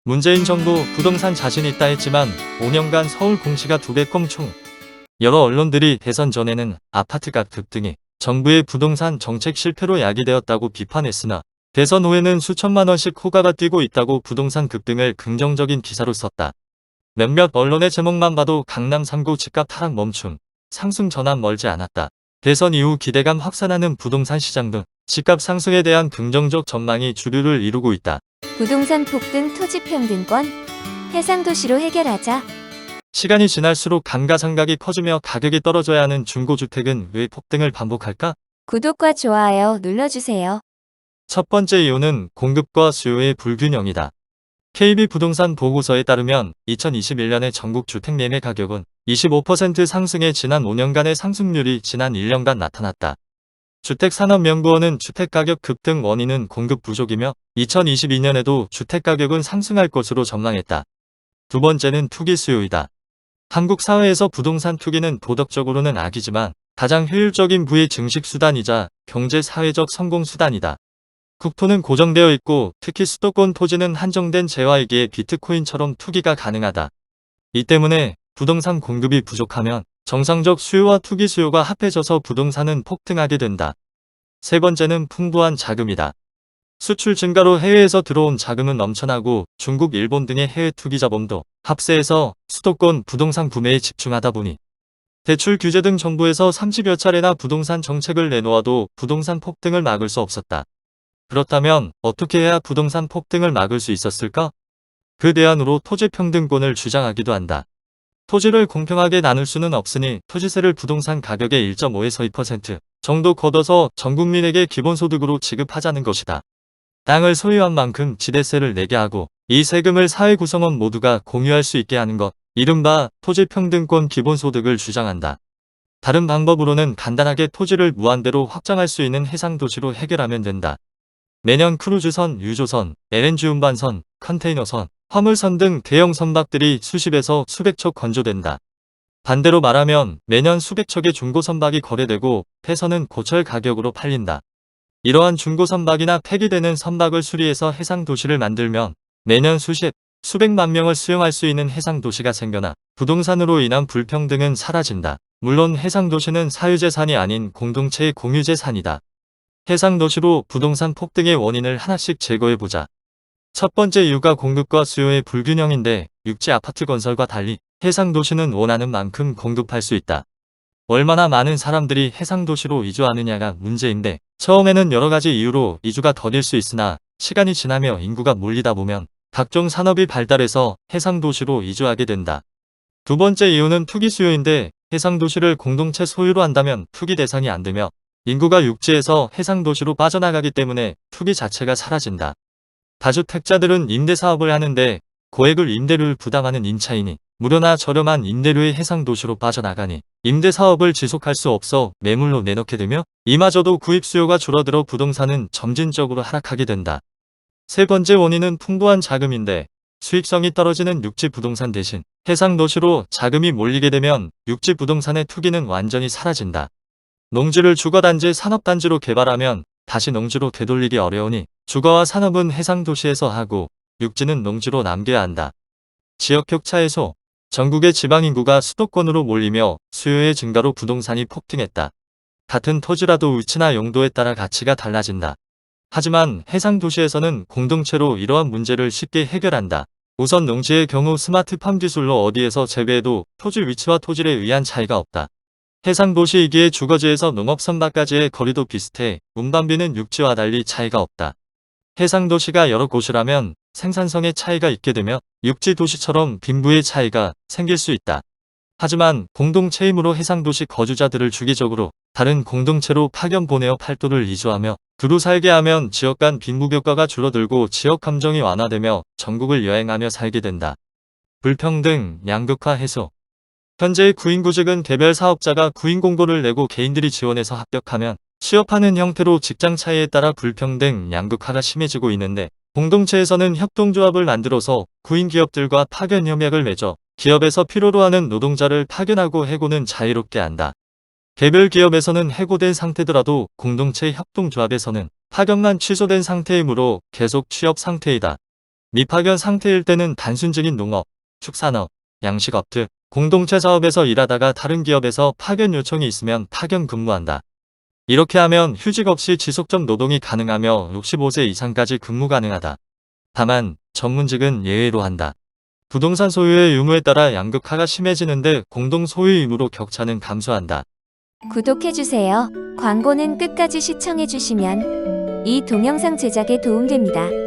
문재인 정부 부동산 자신 있다 했지만 5년간 서울 공시가 2배 껑충. 여러 언론들이 대선 전에는 아파트값 급등이 정부의 부동산 정책 실패로 야기되었다고 비판했으나 대선 후에는 수천만 원씩 호가가 뛰고 있다고 부동산 급등을 긍정적인 기사로 썼다. 몇몇 언론의 제목만 봐도 강남 3구 집값 하락 멈춤, 상승 전환 멀지 않았다. 대선 이후 기대감 확산하는 부동산 시장 등 집값 상승에 대한 긍정적 전망이 주류를 이루고 있다. 부동산 폭등 토지평등권 해상도시로 해결하자. 시간이 지날수록 감가상각이 커지며 가격이 떨어져야 하는 중고주택은 왜 폭등을 반복할까? 구독과 좋아요 눌러주세요. 첫 번째 이유는 공급과 수요의 불균형이다. KB부동산 보고서에 따르면 2021년의 전국 주택 매매 가격은 25% 상승해 지난 5년간의 상승률이 지난 1년간 나타났다. 주택산업연구원은 주택가격 급등 원인은 공급 부족이며 2022년에도 주택가격은 상승할 것으로 전망했다. 두 번째는 투기 수요이다. 한국 사회에서 부동산 투기는 도덕적으로는 악이지만 가장 효율적인 부의 증식수단이자 경제사회적 성공수단이다. 국토는 고정되어 있고 특히 수도권 토지는 한정된 재화이기에 비트코인처럼 투기가 가능하다. 이 때문에 부동산 공급이 부족하면 정상적 수요와 투기 수요가 합해져서 부동산은 폭등하게 된다. 세 번째는 풍부한 자금이다. 수출 증가로 해외에서 들어온 자금은 넘쳐나고 중국, 일본 등의 해외 투기 자본도 합세해서 수도권 부동산 구매에 집중하다 보니 대출 규제 등 정부에서 30여 차례나 부동산 정책을 내놓아도 부동산 폭등을 막을 수 없었다. 그렇다면 어떻게 해야 부동산 폭등을 막을 수 있었을까? 그 대안으로 토지평등권을 주장하기도 한다. 토지를 공평하게 나눌 수는 없으니 토지세를 부동산 가격의 1.5에서 2% 정도 걷어서 전 국민에게 기본소득으로 지급하자는 것이다. 땅을 소유한 만큼 지대세를 내게 하고 이 세금을 사회 구성원 모두가 공유할 수 있게 하는 것, 이른바 토지평등권 기본소득을 주장한다. 다른 방법으로는 간단하게 토지를 무한대로 확장할 수 있는 해상도시로 해결하면 된다. 매년 크루즈선, 유조선, LNG 운반선, 컨테이너선, 화물선 등 대형 선박들이 수십에서 수백 척 건조된다. 반대로 말하면 매년 수백 척의 중고선박이 거래되고 폐선은 고철 가격으로 팔린다. 이러한 중고선박이나 폐기되는 선박을 수리해서 해상도시를 만들면 매년 수백만 명을 수용할 수 있는 해상도시가 생겨나 부동산으로 인한 불평등은 사라진다. 물론 해상도시는 사유재산이 아닌 공동체의 공유재산이다. 해상도시로 부동산 폭등의 원인을 하나씩 제거해보자. 첫 번째 이유가 공급과 수요의 불균형인데 육지 아파트 건설과 달리 해상도시는 원하는 만큼 공급할 수 있다. 얼마나 많은 사람들이 해상도시로 이주하느냐가 문제인데 처음에는 여러가지 이유로 이주가 더딜 수 있으나 시간이 지나며 인구가 몰리다 보면 각종 산업이 발달해서 해상도시로 이주하게 된다. 두 번째 이유는 투기 수요인데 해상도시를 공동체 소유로 한다면 투기 대상이 안 되며 인구가 육지에서 해상도시로 빠져나가기 때문에 투기 자체가 사라진다. 다주택자들은 임대사업을 하는데 고액을 임대료를 부담하는 임차인이 무료나 저렴한 임대료의 해상도시로 빠져나가니 임대사업을 지속할 수 없어 매물로 내놓게 되며 이마저도 구입 수요가 줄어들어 부동산은 점진적으로 하락하게 된다. 세 번째 원인은 풍부한 자금인데 수익성이 떨어지는 육지 부동산 대신 해상도시로 자금이 몰리게 되면 육지 부동산의 투기는 완전히 사라진다. 농지를 주거단지 산업단지로 개발하면 다시 농지로 되돌리기 어려우니 주거와 산업은 해상도시에서 하고 육지는 농지로 남겨야 한다. 지역 격차 해소. 전국의 지방인구가 수도권으로 몰리며 수요의 증가로 부동산이 폭등했다. 같은 토지라도 위치나 용도에 따라 가치가 달라진다. 하지만 해상도시에서는 공동체로 이러한 문제를 쉽게 해결한다. 우선 농지의 경우 스마트팜 기술로 어디에서 재배해도 토지 위치와 토질에 의한 차이가 없다. 해상도시이기에 주거지에서 농업선박까지의 거리도 비슷해 운반비는 육지와 달리 차이가 없다. 해상도시가 여러 곳이라면 생산성의 차이가 있게 되며 육지도시처럼 빈부의 차이가 생길 수 있다. 하지만 공동체임으로 해상도시 거주자들을 주기적으로 다른 공동체로 파견 보내어 팔도를 이주하며 두루 살게 하면 지역 간 빈부격과가 줄어들고 지역 감정이 완화되며 전국을 여행하며 살게 된다. 불평등, 양극화 해소. 현재의 구인구직은 개별 사업자가 구인 공고를 내고 개인들이 지원해서 합격하면 취업하는 형태로 직장 차이에 따라 불평등, 양극화가 심해지고 있는데 공동체에서는 협동조합을 만들어서 구인 기업들과 파견 협약을 맺어 기업에서 필요로 하는 노동자를 파견하고 해고는 자유롭게 한다. 개별 기업에서는 해고된 상태더라도 공동체 협동조합에서는 파견만 취소된 상태이므로 계속 취업 상태이다. 미파견 상태일 때는 단순 증인 농업, 축산업, 양식업 등 공동체 사업에서 일하다가 다른 기업에서 파견 요청이 있으면 파견 근무한다. 이렇게 하면 휴직 없이 지속적 노동이 가능하며 65세 이상까지 근무 가능하다. 다만 전문직은 예외로 한다. 부동산 소유의 유무에 따라 양극화가 심해지는데 공동 소유 의무로 격차는 감소한다. 구독해주세요. 광고는 끝까지 시청해주시면 이 동영상 제작에 도움됩니다.